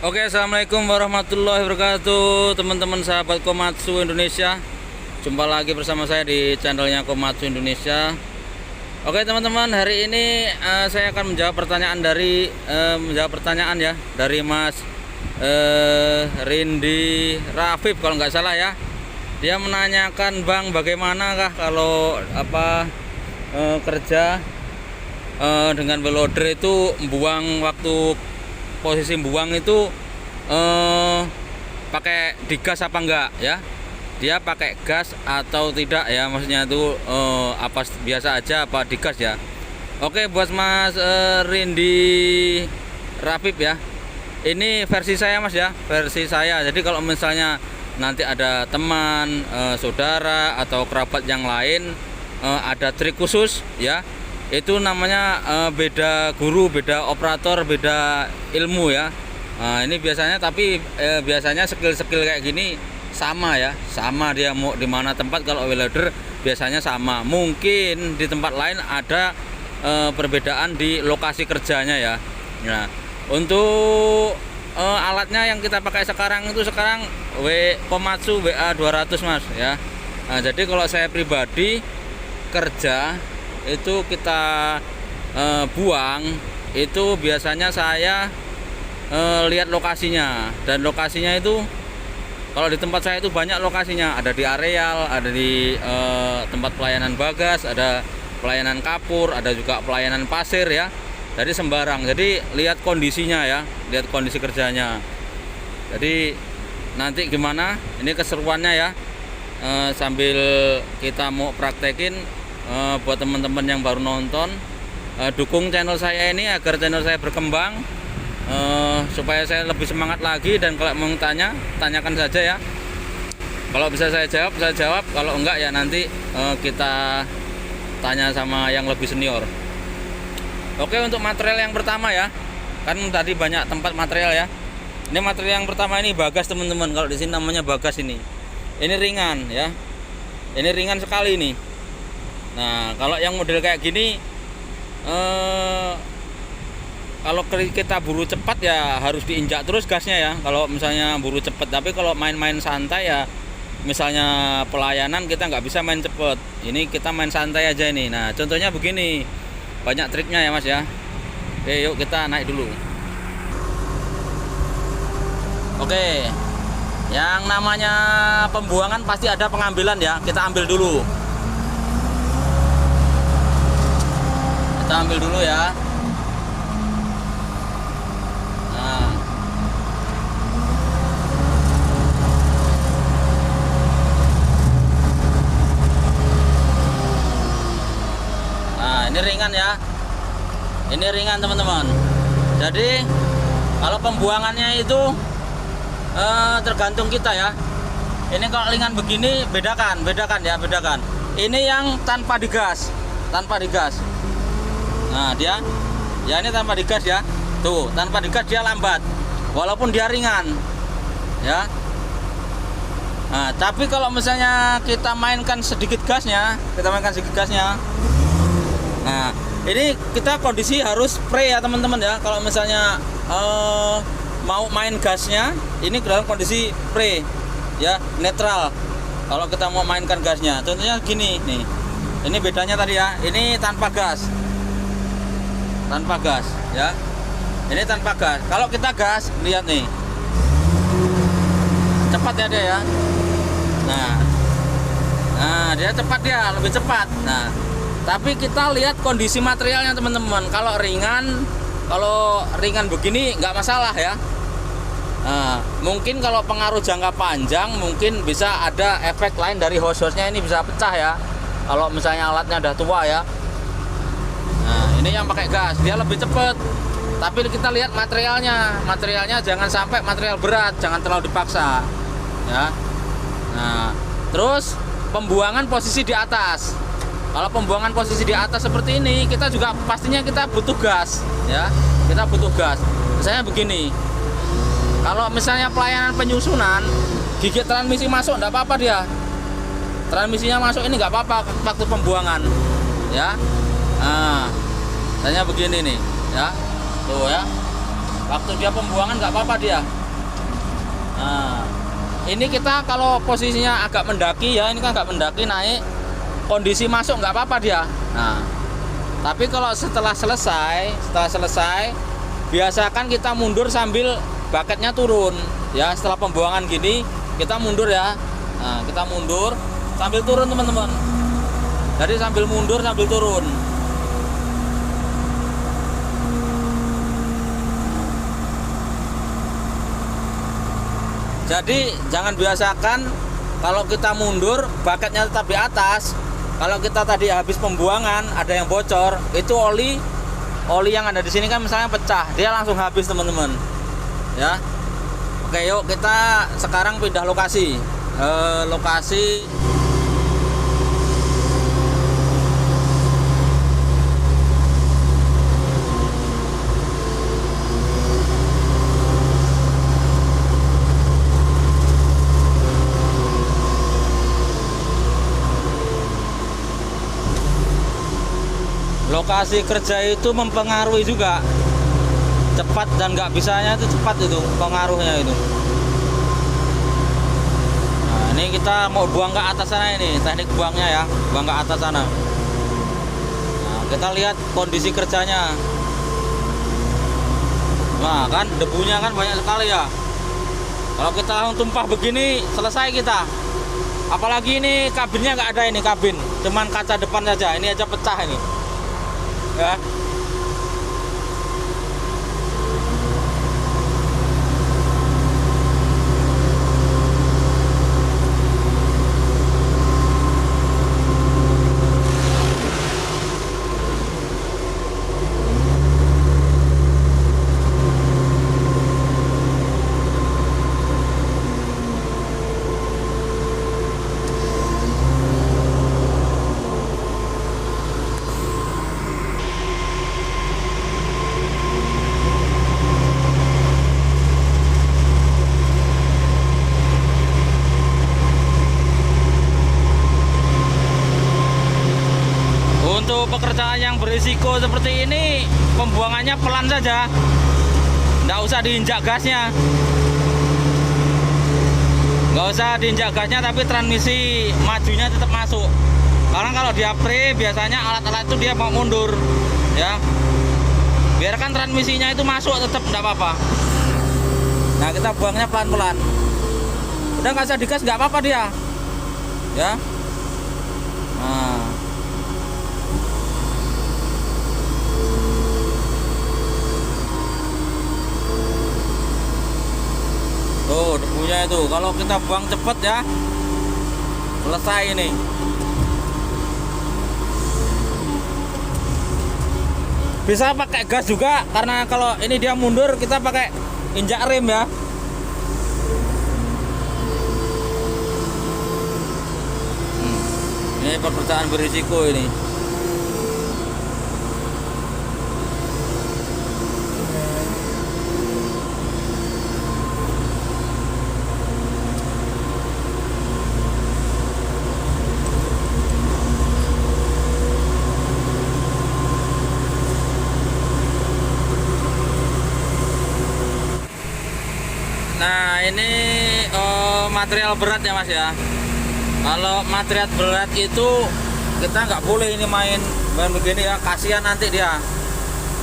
Oke, assalamualaikum warahmatullahi wabarakatuh, teman-teman sahabat Komatsu Indonesia. Jumpa lagi bersama saya di channelnya Komatsu Indonesia. Oke, teman-teman, hari ini saya akan menjawab pertanyaan dari Mas Rindi Rafif kalau nggak salah ya. Dia menanyakan, Bang, bagaimanakah kalau kerja dengan welder itu buang waktu posisi buang itu pakai digas apa enggak ya, dia pakai gas atau tidak ya, maksudnya itu apa biasa aja apa digas ya. Oke, buat Mas Rindi Rafif ya, ini versi saya Mas ya, versi saya. Jadi kalau misalnya nanti ada teman, saudara atau kerabat yang lain ada trik khusus ya, itu namanya beda guru, beda operator, beda ilmu ya. Nah, ini biasanya, tapi biasanya skill-skill kayak gini sama ya, sama dia mau di mana tempat. Kalau welder biasanya sama, mungkin di tempat lain ada perbedaan di lokasi kerjanya ya. Nah, untuk alatnya yang kita pakai sekarang itu Komatsu WA200 Mas ya. Nah, jadi kalau saya pribadi kerja itu kita buang itu biasanya saya lihat lokasinya, dan lokasinya itu kalau di tempat saya itu banyak lokasinya, ada di areal, ada di tempat pelayanan bagas, ada pelayanan kapur, ada juga pelayanan pasir ya. Jadi sembarang, jadi lihat kondisinya ya, lihat kondisi kerjanya. Jadi nanti gimana ini keseruannya ya, sambil kita mau praktekin. Buat teman-teman yang baru nonton, dukung channel saya ini agar channel saya berkembang, supaya saya lebih semangat lagi. Dan kalau mau tanyakan saja ya, kalau bisa saya jawab, kalau enggak ya nanti kita tanya sama yang lebih senior. Oke, untuk material yang pertama ya, kan tadi banyak tempat material ya. Ini material yang pertama ini bagas teman-teman, kalau di sini namanya bagas ini ringan ya, ini ringan sekali nih. Nah, kalau yang model kayak gini, kalau kita buru cepat ya harus diinjak terus gasnya ya, kalau misalnya buru cepat. Tapi kalau main-main santai ya, misalnya pelayanan, kita nggak bisa main cepet. Ini kita main santai aja ini. Nah, contohnya begini, banyak triknya ya Mas ya. Oke, yuk kita naik dulu. Oke, yang namanya pembuangan pasti ada pengambilan ya, kita ambil dulu. Kita ambil dulu ya. Nah, ini ringan ya. Ini ringan teman-teman. Jadi kalau pembuangannya itu tergantung kita ya. Ini kalau ringan begini bedakan ya, bedakan. Ini yang tanpa digas, Nah, dia ya, ini tanpa digas ya. Tuh, tanpa digas dia lambat walaupun dia ringan ya. Nah, tapi kalau misalnya kita mainkan sedikit gasnya, nah, ini kita kondisi harus spray ya teman-teman ya. Kalau misalnya mau main gasnya, ini dalam kondisi spray ya, netral. Kalau kita mau mainkan gasnya, contohnya gini nih. Ini bedanya tadi ya, ini tanpa gas ya, ini tanpa gas. Kalau kita gas, lihat nih, cepat ya dia ya. Nah dia cepat, dia lebih cepat. Nah, tapi kita lihat kondisi materialnya teman-teman. Kalau ringan begini nggak masalah ya. Nah, mungkin kalau pengaruh jangka panjang mungkin bisa ada efek lain dari hose-nya, ini bisa pecah ya kalau misalnya alatnya udah tua ya. Nah, ini yang pakai gas, dia lebih cepat. Tapi kita lihat materialnya jangan sampai material berat, jangan terlalu dipaksa ya. Nah, terus pembuangan posisi di atas. Kalau pembuangan posisi di atas seperti ini, kita juga pastinya kita butuh gas ya. Kita butuh gas. Misalnya begini, kalau misalnya pelayanan penyusunan, gigi transmisi masuk enggak apa-apa dia. Transmisinya masuk ini nggak apa-apa waktu pembuangan ya. Nah, tanya begini nih ya, tuh ya. Waktu dia pembuangan nggak apa-apa dia. Nah, ini kita kalau posisinya agak mendaki ya, ini kan agak mendaki naik, kondisi masuk nggak apa-apa dia. Nah, tapi kalau setelah selesai, biasakan kita mundur sambil bucketnya turun ya. Setelah pembuangan gini kita mundur ya. Nah, kita mundur sambil turun teman-teman. Jadi sambil mundur sambil turun. Jadi jangan biasakan kalau kita mundur bucketnya tetap di atas. Kalau kita tadi habis pembuangan ada yang bocor, itu oli yang ada di sini kan misalnya pecah, dia langsung habis teman-teman. Ya. Oke, yuk kita sekarang pindah lokasi. Lokasi lokasi kerja itu mempengaruhi juga, cepat dan nggak bisanya itu cepat, itu pengaruhnya itu. Nah, ini kita mau buang ke atas sana, ini teknik buangnya ya, buang ke atas sana. Nah, kita lihat kondisi kerjanya. Nah kan debunya kan banyak sekali ya. Kalau kita langsung tumpah begini selesai kita. Apalagi ini kabinnya nggak ada, ini kabin cuman kaca depan saja, ini aja pecah ini ya. Untuk pekerjaan yang berisiko seperti ini, pembuangannya pelan saja, nggak usah diinjak gasnya, tapi transmisi majunya tetap masuk. Karena kalau dia pre, biasanya alat-alat itu dia mau mundur ya, biarkan transmisinya itu masuk tetap nggak apa-apa. Nah, kita buangnya pelan-pelan, udah nggak usah digas, nggak apa-apa dia ya. Nah, tuh debunya itu, kalau kita buang cepet ya selesai ini. Bisa pakai gas juga, karena kalau ini dia mundur kita pakai injak rem ya. Ini pekerjaan berisiko ini. Nah, ini material berat ya mas ya. Kalau material berat itu kita nggak boleh ini main begini ya, kasihan nanti dia,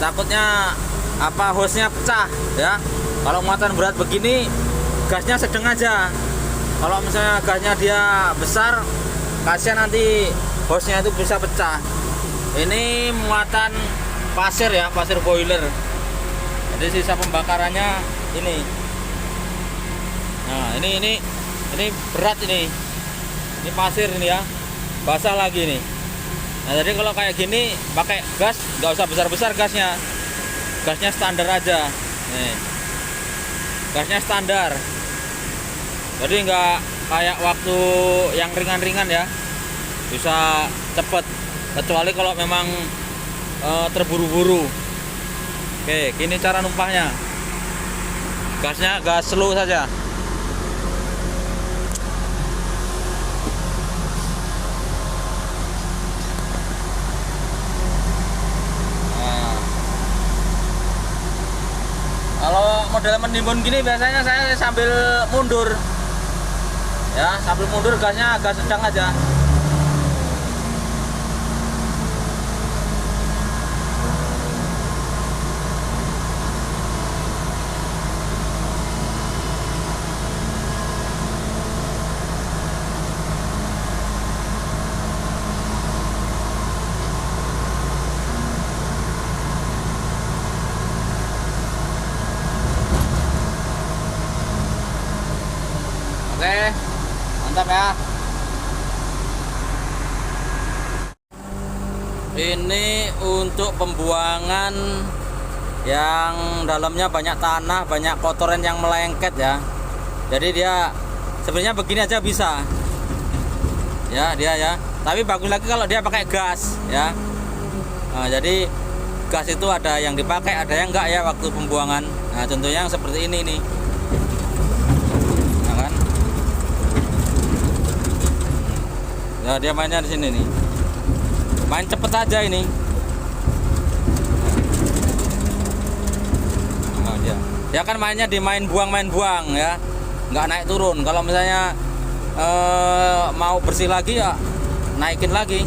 takutnya apa hose-nya pecah ya. Kalau muatan berat begini gasnya sedang aja, kalau misalnya gasnya dia besar, kasihan nanti hose-nya itu bisa pecah. Ini muatan pasir ya, pasir boiler, jadi sisa pembakarannya ini. Nah, ini berat ini pasir ini ya, basah lagi nih. Nah, jadi kalau kayak gini pakai gas nggak usah besar-besar gasnya standar aja nih, gasnya standar, jadi nggak kayak waktu yang ringan-ringan ya, bisa cepet, kecuali kalau memang terburu-buru. Oke, gini cara numpahnya, gasnya gas slow saja. Kalau model menimbun gini biasanya saya sambil mundur. Ya, sambil mundur gasnya agak sedang aja. Oke, mantap ya. Ini untuk pembuangan yang dalamnya banyak tanah, banyak kotoran yang melengket ya. Jadi dia sebenarnya begini aja bisa. Ya, dia ya. Tapi bagus lagi kalau dia pakai gas ya. Nah, jadi gas itu ada yang dipakai, ada yang enggak ya waktu pembuangan. Nah, contohnya yang seperti ini nih. Ya, dia mainnya di sini nih. Main cepet aja ini. Nah, dia kan mainnya di main buang ya, nggak naik turun. Kalau misalnya mau bersih lagi ya naikin lagi.